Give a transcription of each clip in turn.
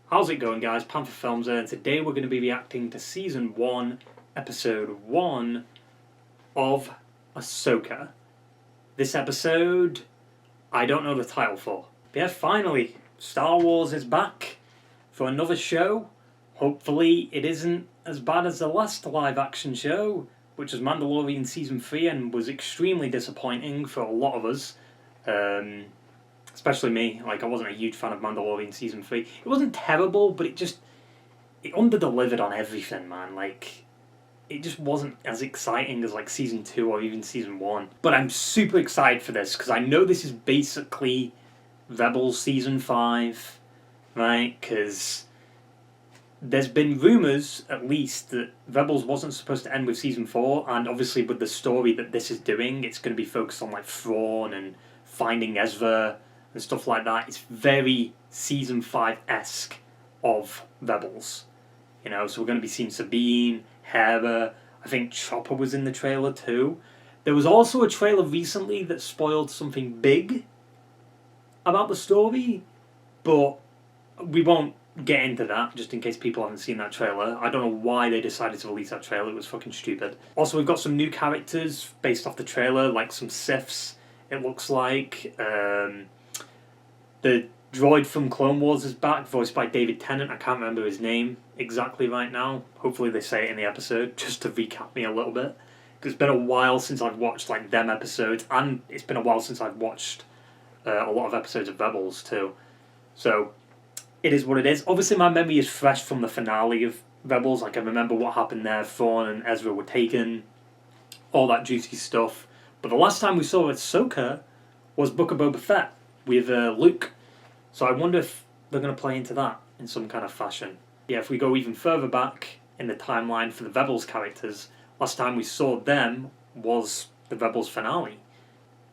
How's it going, guys? Panther Films here, and today we're going to be reacting to Season 1, Episode 1 of Ahsoka. This episode, I don't know the title for. But yeah, finally, Star Wars is back for another show. Hopefully it isn't as bad as the last live-action show, which was Mandalorian Season 3 and was extremely disappointing for a lot of us. Especially me. Like, I wasn't a huge fan of Mandalorian Season 3. It wasn't terrible, but it under-delivered on everything, man. Like, it just wasn't as exciting as, like, Season 2 or even Season 1. But I'm super excited for this, because I know this is basically Rebels Season 5, right? Because there's been rumours, at least, that Rebels wasn't supposed to end with Season 4, and obviously with the story that this is doing, it's going to be focused on, like, Thrawn and finding Ezra and stuff like that. It's very Season 5-esque of Rebels. You know, so we're going to be seeing Sabine, Hera, I think Chopper was in the trailer too. There was also a trailer recently that spoiled something big about the story, but we won't get into that, just in case people haven't seen that trailer. I don't know why they decided to release that trailer, it was fucking stupid. Also, we've got some new characters based off the trailer, like some Siths, it looks like. The droid from Clone Wars is back, voiced by David Tennant. I can't remember his name exactly right now. Hopefully they say it in the episode, just to recap me a little bit. Because it's been a while since I've watched like them episodes, and it's been a while since I've watched a lot of episodes of Rebels too. So, it is what it is. Obviously my memory is fresh from the finale of Rebels. Like, I remember what happened there. Thrawn and Ezra were taken. All that juicy stuff. But the last time we saw Ahsoka was Book of Boba Fett with Luke. So I wonder if they're going to play into that in some kind of fashion. Yeah, if we go even further back in the timeline for the Rebels characters, last time we saw them was the Rebels finale.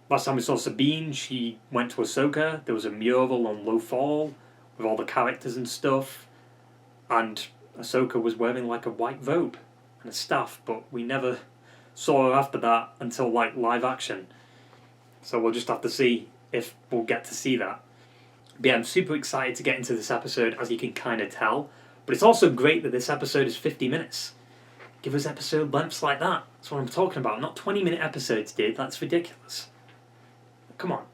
Last time we saw Sabine, she went to Ahsoka. There was a mural on Lothal with all the characters and stuff. And Ahsoka was wearing like a white robe and a staff, but we never saw her after that until like live action. So we'll just have to see if we'll get to see that. But yeah, I'm super excited to get into this episode, as you can kind of tell. But it's also great that this episode is 50 minutes. Give us episode lengths like that. That's what I'm talking about. Not 20-minute episodes, dude. That's ridiculous. Come on.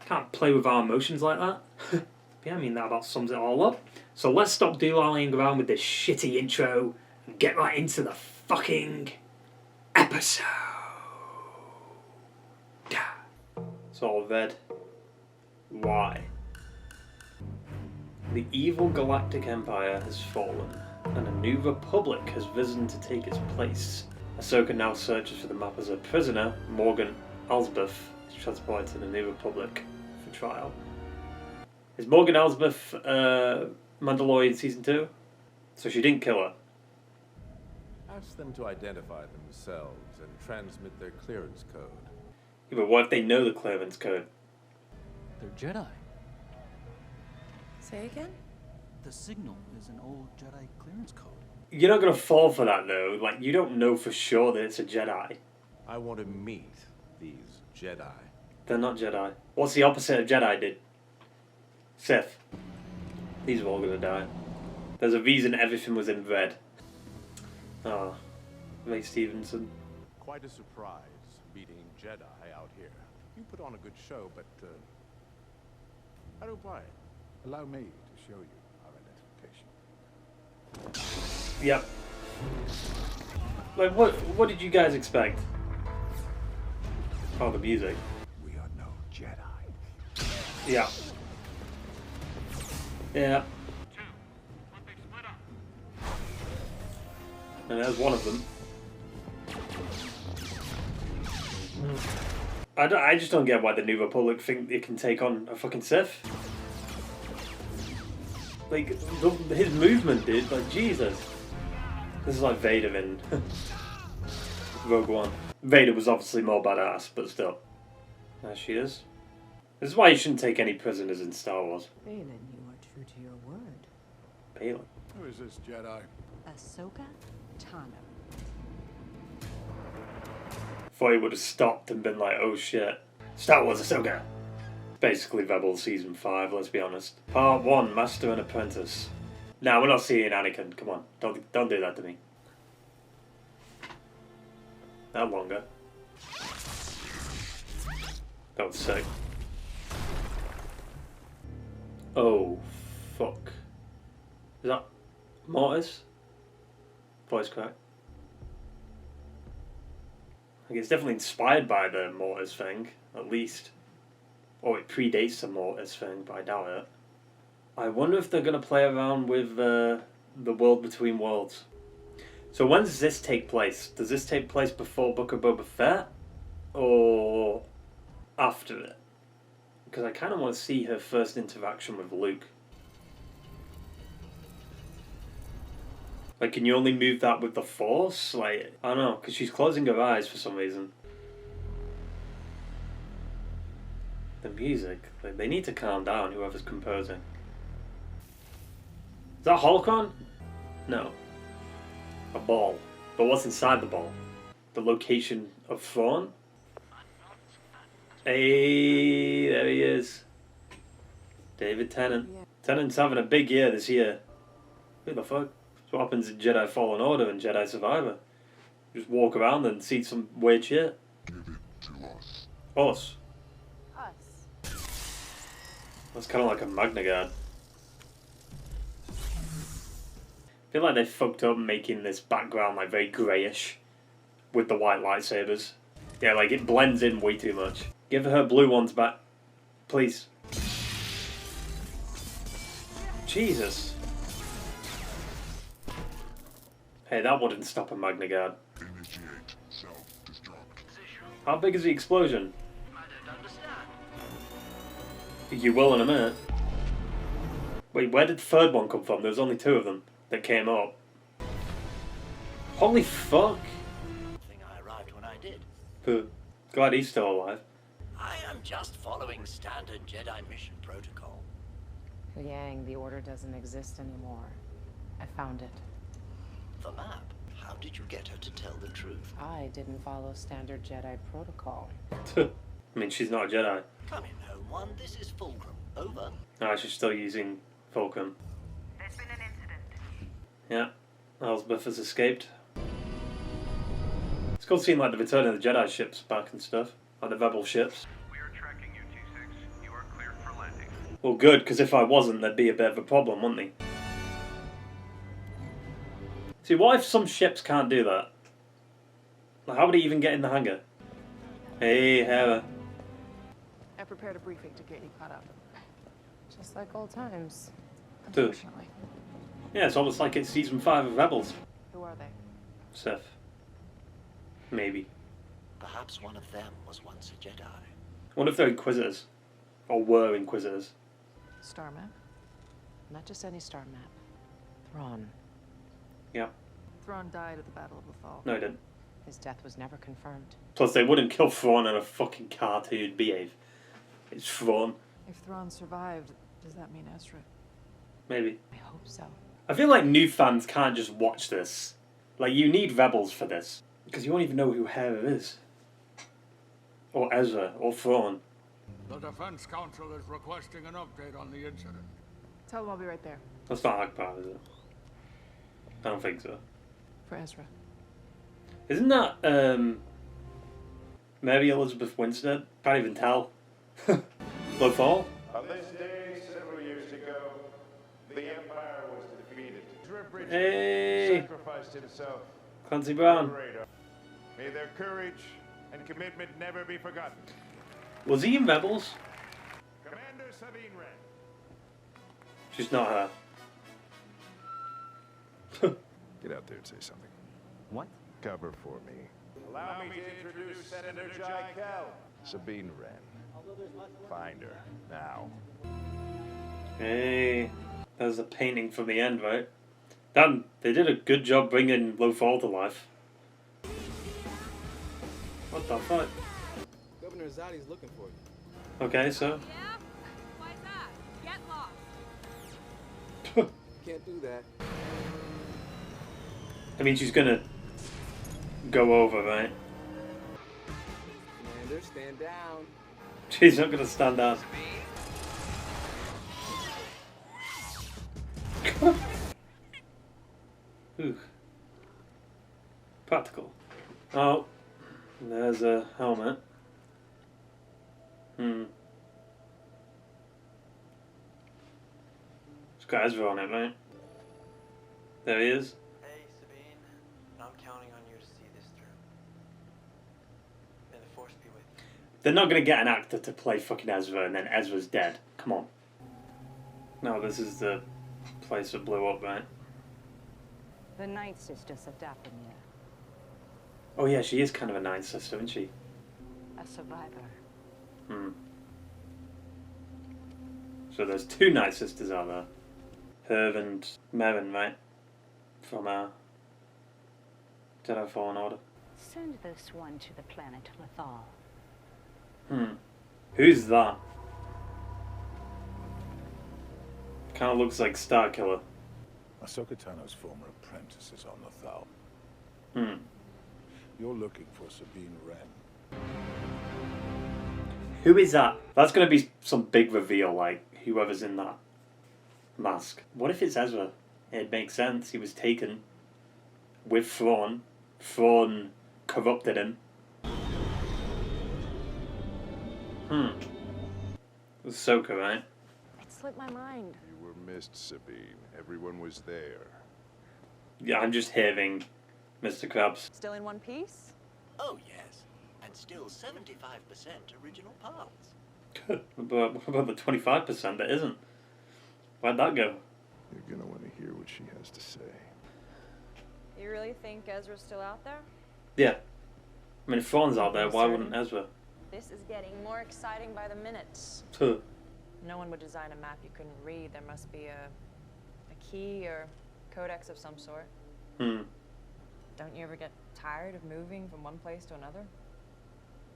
Can't play with our emotions like that. Yeah, I mean, that about sums it all up. So let's stop doodling around with this shitty intro and get right into the fucking episode. It's all red. Why? The evil galactic empire has fallen, and a new republic has risen to take its place. Ahsoka now searches for the map as her prisoner, Morgan Elsbeth, is transported to the new republic for trial. Is Morgan Elsbeth Mandalorian Season 2? So she didn't kill her. Ask them to identify themselves and transmit their clearance code. Yeah, but what if they know the clearance code? They're Jedi. Say again? The signal is an old Jedi clearance code. You're not going to fall for that, though. Like, you don't know for sure that it's a Jedi. I want to meet these Jedi. They're not Jedi. What's the opposite of Jedi, dude? Sith. These are all going to die. There's a reason everything was in red. Oh, Ray Stevenson. Quite a surprise meeting Jedi out here. You put on a good show, but I don't buy it. Allow me to show you our identification. Yep. Like, what did you guys expect? Oh, the music. We are no Jedi. Yeah. Yeah. And there's one of them. I just don't get why the New Republic think it can take on a fucking Sith. Like, his movement, dude, like, Jesus. This is like Vader in Rogue One. Vader was obviously more badass, but still. There she is. This is why you shouldn't take any prisoners in Star Wars. Balin, you are true to your word. Balin. Who is this Jedi? Ahsoka Tano. Thought he would have stopped and been like, oh shit. Star Wars Ahsoka. Basically Rebels Season 5, let's be honest. Part 1, Master and Apprentice. Nah, we're not seeing Anakin. Come on, don't do that to me. That longer. That was sick. Oh, fuck. Is that Mortis? Voice crack. Like, it's definitely inspired by the Mortis thing, at least. Or it predates the Mortis thing, but I doubt it. I wonder if they're going to play around with the World Between Worlds. So when does this take place? Does this take place before Book of Boba Fett? Or after it? Because I kind of want to see her first interaction with Luke. Like, can you only move that with the Force? Like, I don't know, because she's closing her eyes for some reason. The music, like, they need to calm down, whoever's composing. Is that Holocron? No. A ball. But what's inside the ball? The location of Thrawn? Hey, there he is. David Tennant. Yeah. Tennant's having a big year this year. What the fuck? That's what happens in Jedi Fallen Order and Jedi Survivor. Just walk around and see some weird shit. Give it to us. Us. Us. That's kind of like a Magna Guard. I feel like they fucked up making this background like very greyish with the white lightsabers. Yeah, like it blends in way too much. Give her blue ones back, please. Jesus. Hey, that wouldn't stop a Magna Guard. Initiate self-destruct. How big is the explosion? I don't understand. You will in a minute. Wait, where did the third one come from? There was only two of them that came up. Holy fuck! I think I arrived when I did. Pooh. Glad he's still alive. I am just following standard Jedi mission protocol. Yang, the Order doesn't exist anymore. I found it. The map. How did you get her to tell the truth? I didn't follow standard Jedi protocol. I mean, she's not a Jedi. Come in, Home One. This is Fulcrum. Over. No, she's still using Fulcrum. There's been an incident. Yeah. Elsbeth has escaped. It's cool seeing like the Return of the Jedi ships back and stuff. Like the Rebel ships. We are tracking you, T6. You are cleared for landing. Well, good, because if I wasn't, there'd be a bit of a problem, wouldn't they? See, what if some ships can't do that? Like, how would he even get in the hangar? Hey, Hera. I prepared a briefing to get you caught up. Just like old times. Dude. Unfortunately. Yeah, it's almost like it's season 5 of Rebels. Who are they? Sith. Maybe. Perhaps one of them was once a Jedi. I wonder if they're Inquisitors. Or were Inquisitors. Star map? Not just any star map. Thrawn. Yeah. Thrawn died at the Battle of Lothal. No, he didn't. His death was never confirmed. Plus, they wouldn't kill Thrawn in a fucking cartoon, behave. It's Thrawn. If Thrawn survived, does that mean Ezra? Maybe. I hope so. I feel like new fans can't just watch this. Like, you need Rebels for this. Because you won't even know who Hera is. Or Ezra, or Thrawn. The Defense Council is requesting an update on the incident. Tell them I'll be right there. That's not Akbar, is it? I don't think so. For Ezra. Isn't that, Mary Elizabeth Winstead? Can't even tell. Lothal? On this day, several years ago, the Empire was defeated. Hey! Sacrificed himself. Clancy Brown. May their courage and commitment never be forgotten. Was he in Rebels? Commander Sabine Wren. She's not her. Get out there and say something. What? Cover for me. Allow me to introduce Senator Jai Cal. Sabine Wren. Find her. Now. Hey. There's a painting from the end, right? Damn, they did a good job bringing Lothal to life. What the fuck? Governor Zadi's looking for you. Okay, so. Yeah? Why's that? Get lost. Can't do that. I mean, she's gonna go over, right? Commander, stand down. She's not gonna stand out. Ooh. Practical. Oh, there's a helmet. It's got Ezra on it, right? There he is. Hey, Sabine. I'm counting on you to see this through. May the Force be with you. They're not gonna get an actor to play fucking Ezra and then Ezra's dead. Come on. No, this is the place that blew up, right? The Night Sisters of Dathomir. Oh yeah, she is kind of a Night Sister, isn't she? A survivor. So there's two Night Sisters out there. Herb and Merrin, right? From Jedi Fallen Order. Send this one to the planet Lothal. Who's that? Kind of looks like Starkiller. Ahsoka Tano's former apprentice is on Lothal. You're looking for Sabine Wren. Who is that? That's going to be some big reveal, like whoever's in that mask. What if it's Ezra? It makes sense. He was taken with Thrawn. Thrawn corrupted him. It was Ahsoka, right? It slipped my mind. You were missed, Sabine. Everyone was there. Yeah, I'm just hearing Mr. Krabs. Still in one piece? Oh, yes. And still 75% original parts. Good. What about the 25% that isn't? Where'd that go? You're gonna want to hear what she has to say. You really think Ezra's still out there? Yeah. I mean, if Thrawn's out there, why wouldn't Ezra? This is getting more exciting by the minute. Huh. No one would design a map you couldn't read. There must be a key or codex of some sort. Don't you ever get tired of moving from one place to another?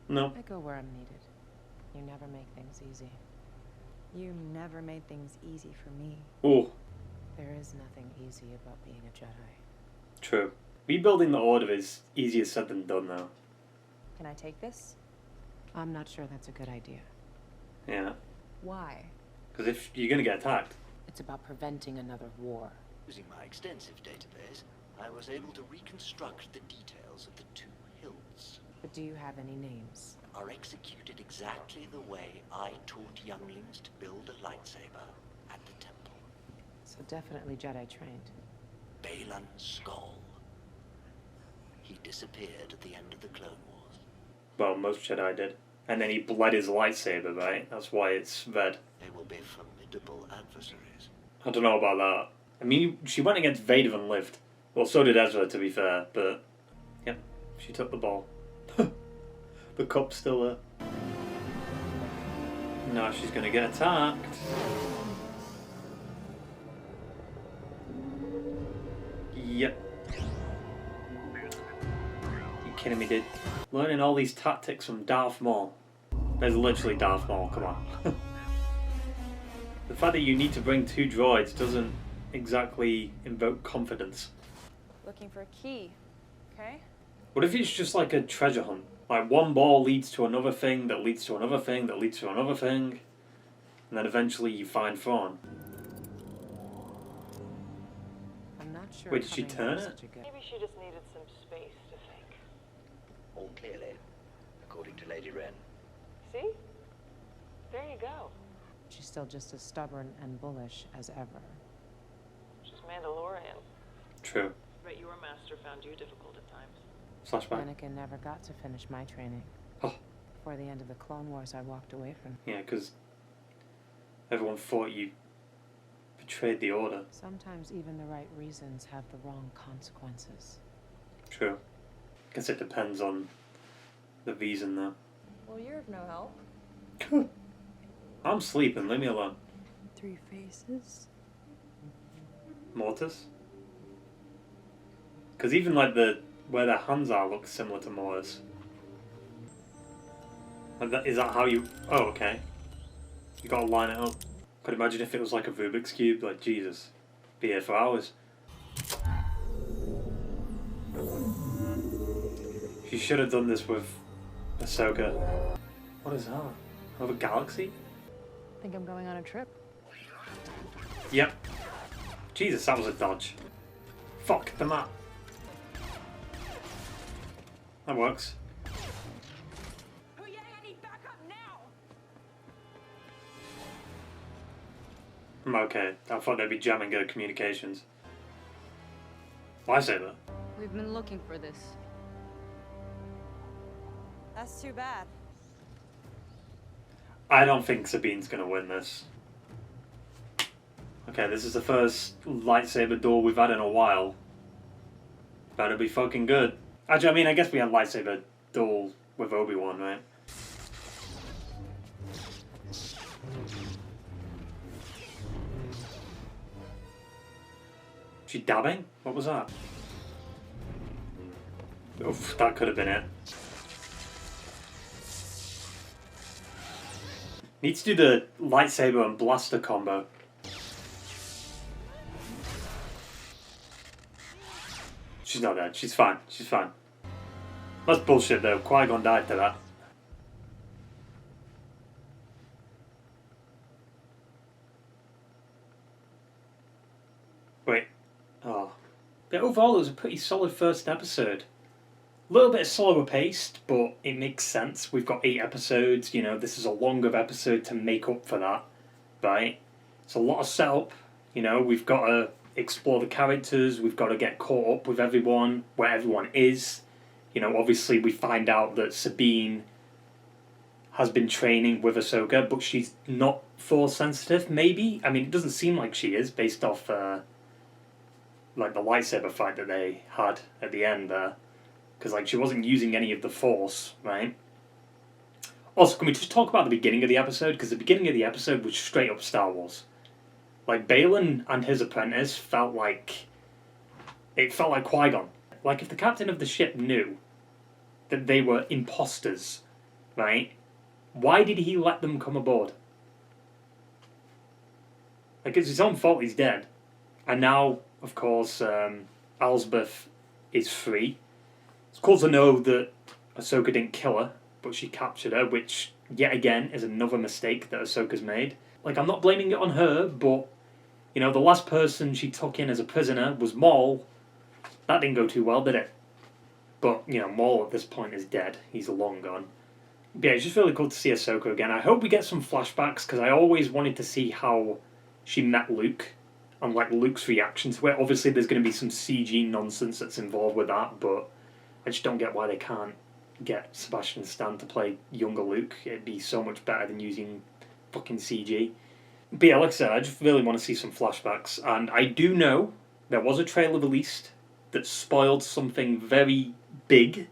No. I go where I'm needed. You never make things easy. You never made things easy for me. Oh. There is nothing easy about being a Jedi. True. Rebuilding the Order is easier said than done, though. Can I take this? I'm not sure that's a good idea. Yeah. Why? Because if you're going to get attacked. It's about preventing another war. Using my extensive database, I was able to reconstruct the details of the two hills. But do you have any names? Are executed exactly the way I taught younglings to build a lightsaber at the temple. So definitely Jedi trained. Baylan Skoll. He disappeared at the end of the Clone Wars. Well, most Jedi did. And then he bled his lightsaber, right? That's why it's red. They will be formidable adversaries. I don't know about that. I mean, she went against Vader and lived. Well, so did Ezra, to be fair, but... Yep, she took the ball. The cup's still there. Now she's gonna get attacked. Yep. You kidding me, dude? Learning all these tactics from Darth Maul. There's literally Darth Maul, come on. The fact that you need to bring two droids doesn't exactly invoke confidence. Looking for a key, okay? What if it's just like a treasure hunt? Like one ball leads to another thing, that leads to another thing, that leads to another thing, and then eventually you find Thrawn. I'm not sure. Wait, did she turn it? Maybe she just needed some space to think. All clearly, according to Lady Wren. See? There you go. She's still just as stubborn and bullish as ever. She's Mandalorian. True. But your master found you difficult at times. Flashback. Anakin never got to finish my training. Oh. Before the end of the Clone Wars, I walked away from. Yeah, because everyone thought you betrayed the Order. Sometimes even the right reasons have the wrong consequences. True. Guess it depends on the reason, though. Well, you're of no help. I'm sleeping, leave me alone. 3 faces? Mortis? Because even like where their hands are looks similar to Mortis. Like is that how you... Oh, okay. You gotta line it up. Could imagine if it was like a Rubik's Cube, like Jesus. Be here for hours. She should have done this with Ahsoka. What is that? Another galaxy? I think I'm going on a trip. Yep. Jesus, that was a dodge. Fuck the map. That works. Oh yeah, I need backup now. I'm okay. I thought they'd be jamming her communications. Lightsaber. We've been looking for this. That's too bad. I don't think Sabine's gonna win this. Okay, this is the first lightsaber duel we've had in a while. Better be fucking good. Actually, I mean, I guess we had lightsaber duel with Obi-Wan, right? She dabbing? What was that? Oof, that could have been it. Need to do the lightsaber and blaster combo. She's not dead. She's fine. She's fine. That's bullshit though. Qui-Gon died to that. Wait. Oh. But overall, it was a pretty solid first episode. A little bit slower paced, but it makes sense. We've got 8 episodes. You know, this is a longer episode to make up for that, right? It's a lot of setup. You know, we've got to explore the characters. We've got to get caught up with everyone, where everyone is. You know, obviously we find out that Sabine has been training with Ahsoka, but she's not Force sensitive, maybe? I mean, it doesn't seem like she is, based off, like, the lightsaber fight that they had at the end there. Because, like, she wasn't using any of the Force, right? Also, can we just talk about the beginning of the episode? Because the beginning of the episode was straight up Star Wars. Like, Balin and his apprentice felt like... It felt like Qui-Gon. Like, if the captain of the ship knew that they were imposters, right? Why did he let them come aboard? Like, it's his own fault he's dead. And now, of course, Elsbeth is free. It's cool to know that Ahsoka didn't kill her, but she captured her, which, yet again, is another mistake that Ahsoka's made. Like, I'm not blaming it on her, but, you know, the last person she took in as a prisoner was Maul. That didn't go too well, did it? But, you know, Maul at this point is dead. He's long gone. But yeah, it's just really cool to see Ahsoka again. I hope we get some flashbacks, because I always wanted to see how she met Luke, and, like, Luke's reaction to it. Obviously, there's going to be some CG nonsense that's involved with that, but I just don't get why they can't get Sebastian Stan to play younger Luke. It'd be so much better than using fucking CG. But yeah, like I said, I just really want to see some flashbacks. And I do know there was a trailer released that spoiled something very big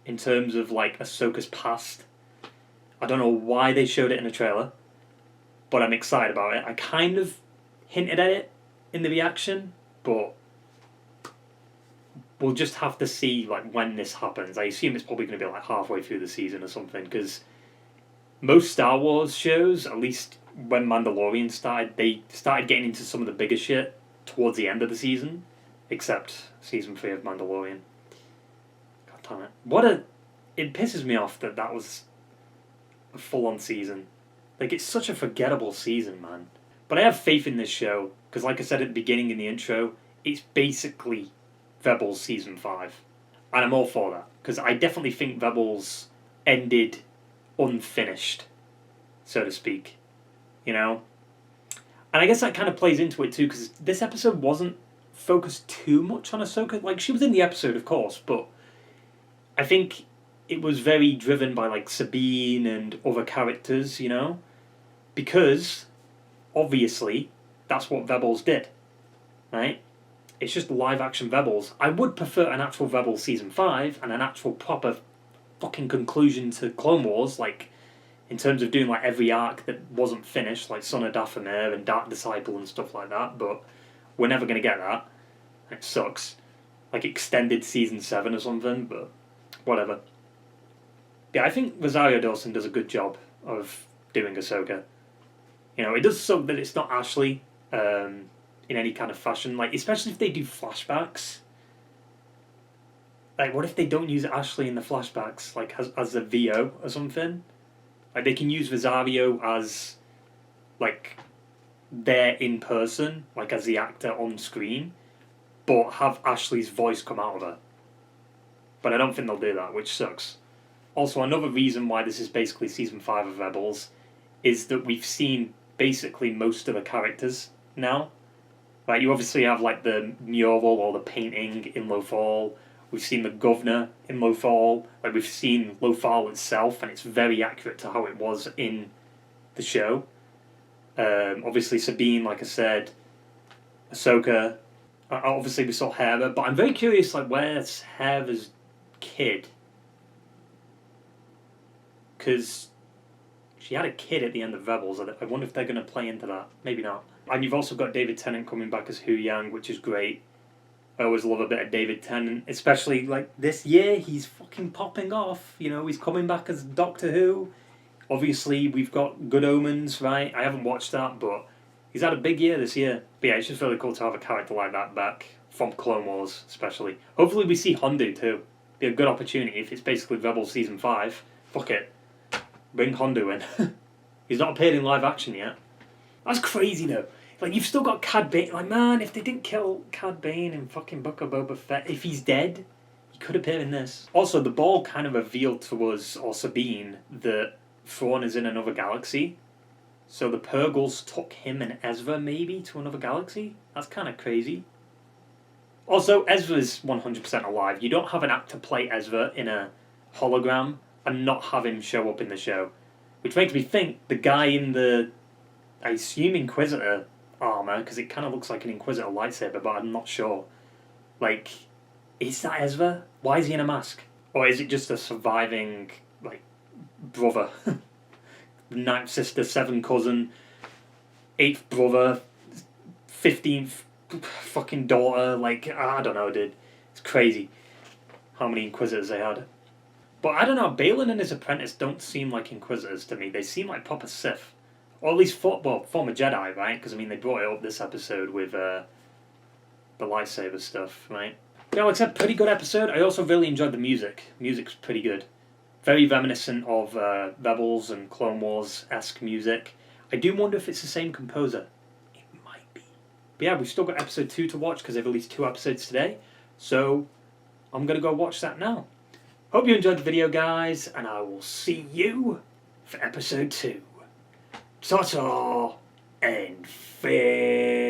in terms of, like, Ahsoka's past. I don't know why they showed it in a trailer, but I'm excited about it. I kind of hinted at it in the reaction, but we'll just have to see, like, when this happens. I assume it's probably going to be like halfway through the season or something, because most Star Wars shows, at least when Mandalorian started, they started getting into some of the bigger shit towards the end of the season, except season 3 of Mandalorian. God damn it. It pisses me off that that was a full-on season. Like, it's such a forgettable season, man. But I have faith in this show, because like I said at the beginning in the intro, it's basically Rebels Season 5. And I'm all for that, because I definitely think Rebels ended unfinished, so to speak. You know? And I guess that kind of plays into it too, because this episode wasn't focused too much on Ahsoka. Like, she was in the episode, of course, but I think it was very driven by, like, Sabine and other characters, you know? Because, obviously, that's what Rebels did, right? It's just live-action Rebels. I would prefer an actual Rebels Season 5 and an actual proper fucking conclusion to Clone Wars, like, in terms of doing, like, every arc that wasn't finished, like Son of Dathomir and Dark Disciple and stuff like that, but we're never going to get that. It sucks. Like, extended Season 7 or something, but whatever. Yeah, I think Rosario Dawson does a good job of doing Ahsoka. You know, it does suck that it's not Ashley in any kind of fashion. Like, especially if they do flashbacks. Like, what if they don't use Ashley in the flashbacks, like, as a VO or something? Like, they can use Rosario as, like, there in person, like, as the actor on screen. but have Ashley's voice come out of her. But I don't think they'll do that, which sucks. Also, another reason why this is basically Season 5 of Rebels is that we've seen basically most of the characters now. Like, you obviously have, like, the mural or the painting in Lothal. We've seen the governor in Lothal. Like, we've seen Lothal itself, and it's very accurate to how it was in the show. Obviously, Sabine, like I said, Ahsoka. Obviously, we saw Hera, but I'm very curious, like, where's Hera's kid? Because she had a kid at the end of Rebels. I wonder if they're going to play into that. Maybe not. And you've also got David Tennant coming back as Hu Yang, which is great. I always love a bit of David Tennant, especially like this year. He's fucking popping off. You know, he's coming back as Doctor Who. Obviously, we've got Good Omens, right? I haven't watched that, but he's had a big year this year. But yeah, it's just really cool to have a character like that back from Clone Wars, especially. Hopefully, we see Hondu too. Be a good opportunity if it's basically Rebels Season 5. Fuck it. Bring Hondu in. He's not appeared in live action yet. That's crazy though. Like, you've still got Cad Bane. Like, man, if they didn't kill Cad Bane in fucking Book of Boba Fett, if he's dead, he could appear in this. Also, the ball kind of revealed to us, or Sabine, that Thrawn is in another galaxy. So the Purgles took him and Ezra, maybe, to another galaxy? That's kind of crazy. Also, Ezra's 100% alive. You don't have an actor play Ezra in a hologram and not have him show up in the show. Which makes me think the guy in the, I assume, Inquisitor armor, because it kind of looks like an Inquisitor lightsaber, but I'm not sure. Like, is that Ezra? Why is he in a mask? Or is it just a surviving, like, brother? Ninth sister, seventh cousin, 8th brother, 15th fucking daughter. Like, I don't know, dude. It's crazy how many Inquisitors they had. But I don't know, Balin and his apprentice don't seem like Inquisitors to me. They seem like proper Sith. Or at least former Jedi, right? Because, I mean, they brought it up this episode with the lightsaber stuff, right? Yeah, like I said, pretty good episode. I also really enjoyed the music. Music's pretty good. Very reminiscent of Rebels and Clone Wars-esque music. I do wonder if it's the same composer. It might be. But yeah, we've still got episode 2 to watch because they've released 2 episodes today. So, I'm going to go watch that now. Hope you enjoyed the video, guys, and I will see you for episode 2. Ta-ta and farewell.